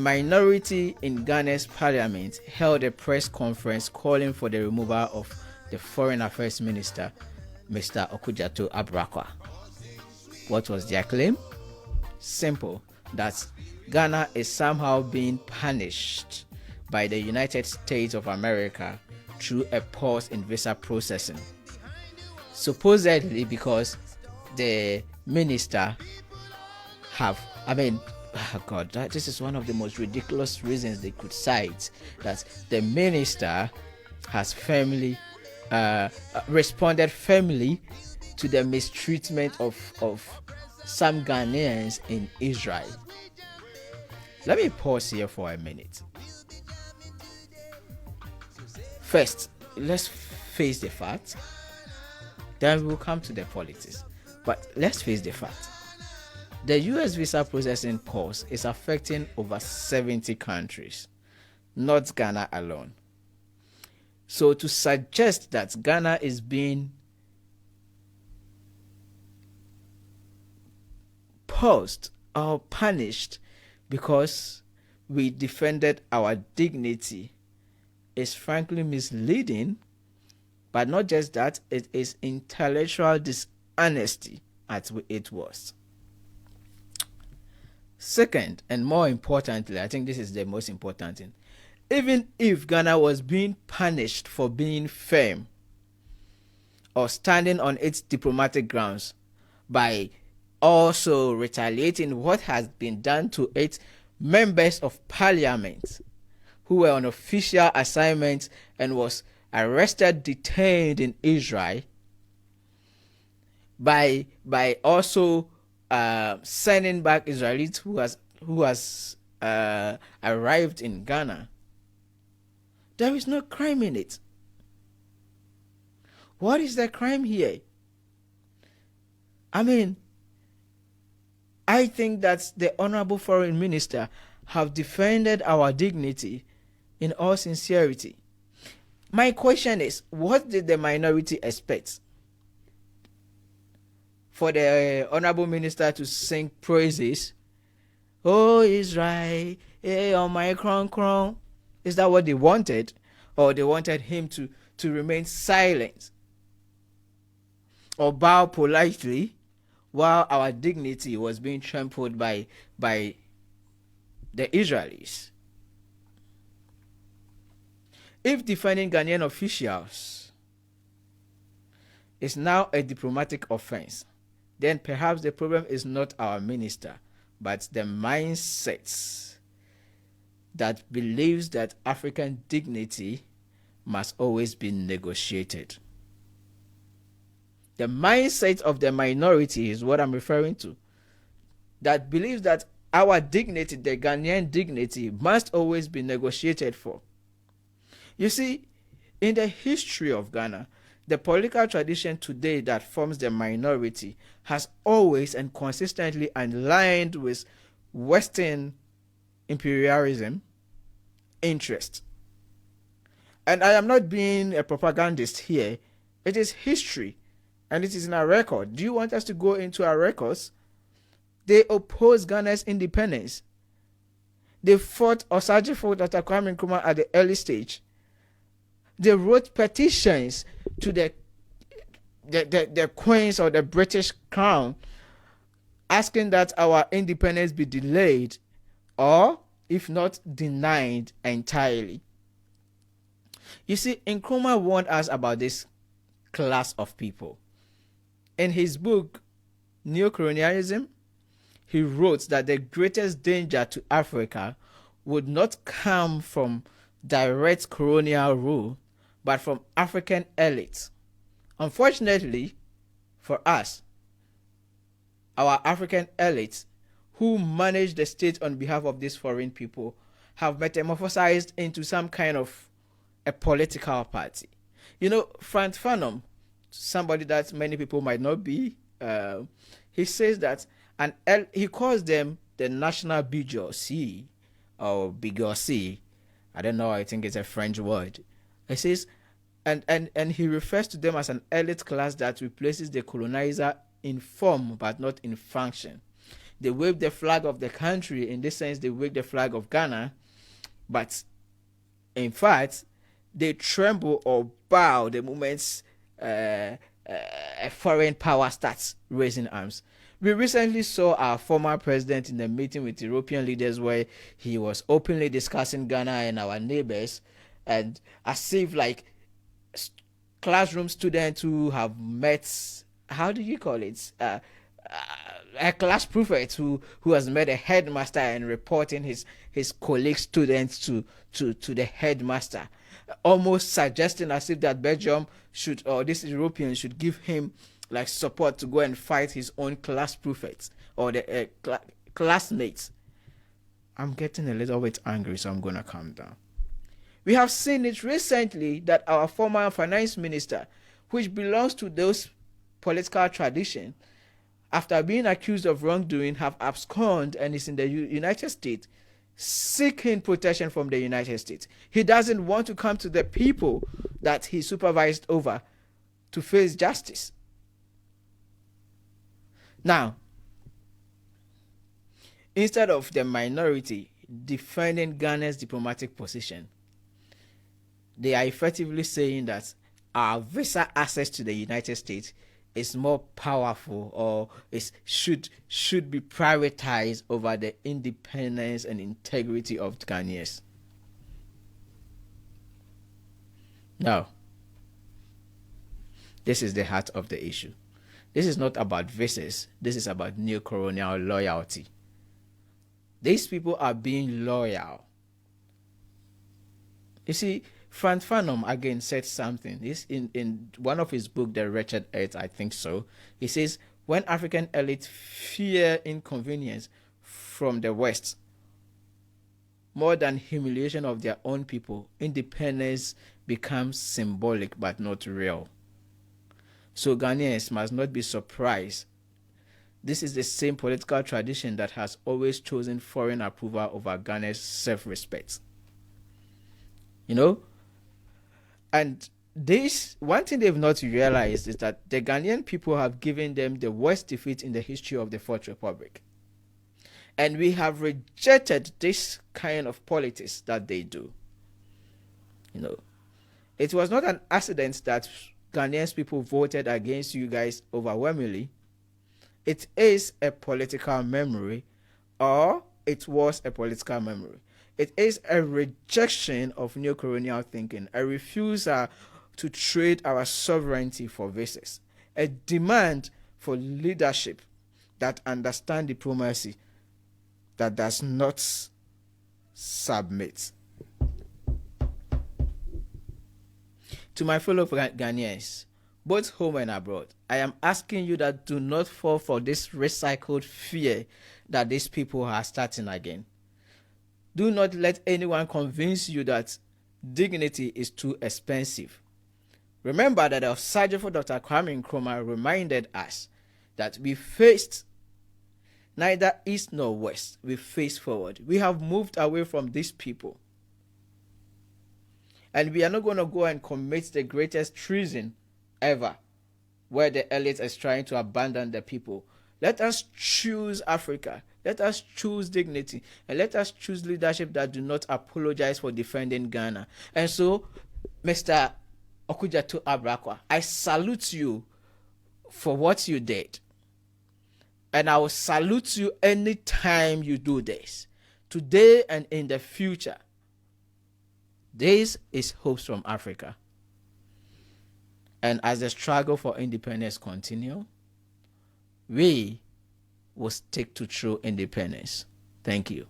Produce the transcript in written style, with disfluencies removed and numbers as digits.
Minority in Ghana's parliament held a press conference calling for the removal of the Foreign Affairs Minister, Mr. Okujato Abrakwa. What was their claim? Simple, that Ghana is somehow being punished by the United States of America through a pause in visa processing. Supposedly because the minister this is one of the most ridiculous reasons they could cite, that the minister has firmly responded firmly to the mistreatment of some Ghanaians in Israel. Let me pause here for a minute. First, let's face the fact, then we'll come to the politics. But let's face the fact. The US visa processing pause is affecting over 70 countries, not Ghana alone. So to suggest that Ghana is being paused or punished because we defended our dignity is frankly misleading. But not just that, it is intellectual dishonesty at its worst. Second, and more importantly, I think this is the most important thing, even if Ghana was being punished for being firm or standing on its diplomatic grounds by also retaliating what has been done to its members of parliament who were on official assignment and was arrested, detained in Israel, by also sending back Israelis who has arrived in Ghana. There is no crime in it. What is the crime here? I think that the Honorable Foreign Minister have defended our dignity in all sincerity. My question is, what did the minority expect? For the Honorable Minister to sing praises? Oh, Israel, oh my crown. Is that what they wanted? Or they wanted him to remain silent? Or bow politely while our dignity was being trampled by the Israelis? If defending Ghanaian officials is now a diplomatic offense, then perhaps the problem is not our minister, but the mindset that believes that African dignity must always be negotiated. The mindset of the minority is what I'm referring to, that believes that our dignity, the Ghanaian dignity, must always be negotiated for. You see, in the history of Ghana, the political tradition today that forms the minority has always and consistently aligned with Western imperialism interest. And I am not being a propagandist here. It is history, and it is in our record. Do you want us to go into our records? They opposed Ghana's independence. They fought Osagyefo fought Dr. Kwame Nkrumah at the early stage. They wrote petitions to the Queens or the British Crown asking that our independence be delayed or, if not, denied entirely. You see, Nkrumah warned us about this class of people. In his book, Neocolonialism, he wrote that the greatest danger to Africa would not come from direct colonial rule, but from African elites. Unfortunately for us, our African elites who manage the state on behalf of these foreign people have metamorphosized into some kind of a political party. You know, Frank Fanon, somebody that many people might not be, he says that he calls them the National Bourgeoisie or Bourgeoisie. I don't know, I think it's a French word. He says, and he refers to them as an elite class that replaces the colonizer in form but not in function. They wave the flag of the country. In this sense, they wave the flag of Ghana. But in fact, they tremble or bow the moment a foreign power starts raising arms. We recently saw our former president in a meeting with European leaders where he was openly discussing Ghana and our neighbors, and as if like classroom students who have met, how do you call it, a class prefect who has met a headmaster and reporting his colleague students to the headmaster, almost suggesting as if that Belgium should, or this European should give him like support to go and fight his own class prefects or the classmates. I'm getting a little bit angry, so I'm gonna calm down. We have seen it recently that our former finance minister, which belongs to those political tradition, after being accused of wrongdoing, have absconded and is in the United States seeking protection from the United States. He doesn't want to come to the people that he supervised over to face justice. Now, instead of the minority defending Ghana's diplomatic position, they are effectively saying that our visa access to the United States is more powerful, or should be prioritized over the independence and integrity of Ghanaians. Now, this is the heart of the issue. This is not about visas. This is about neocolonial loyalty. These people are being loyal. You see, Frank Fanon again said something. This in one of his books, The Wretched Earth, I think so. He says, when African elites fear inconvenience from the West more than humiliation of their own people, independence becomes symbolic but not real. So Ghanaians must not be surprised. This is the same political tradition that has always chosen foreign approval over Ghana's self-respect. You know? And this, one thing they've not realized is that the Ghanaian people have given them the worst defeat in the history of the Fourth Republic. And we have rejected this kind of politics that they do. You know, it was not an accident that Ghanaian people voted against you guys overwhelmingly. It is a political memory, or it was a political memory. It is a rejection of neocolonial thinking, a refusal to trade our sovereignty for visas, a demand for leadership that understands diplomacy, that does not submit. To my fellow Ghanaians, both home and abroad, I am asking you that do not fall for this recycled fear that these people are starting again. Do not let anyone convince you that dignity is too expensive. Remember that our Sergeant for Dr. Kwame Nkrumah reminded us that we faced neither east nor west. We face forward. We have moved away from these people. And we are not going to go and commit the greatest treason ever, where the elite is trying to abandon the people. Let us choose Africa. Let us choose dignity. And let us choose leadership that do not apologize for defending Ghana. And so, Mr. Okudzeto Abrakwa, I salute you for what you did. And I will salute you anytime you do this. Today and in the future. This is Hopes from Africa. And as the struggle for independence continues, we will stick to true independence. Thank you.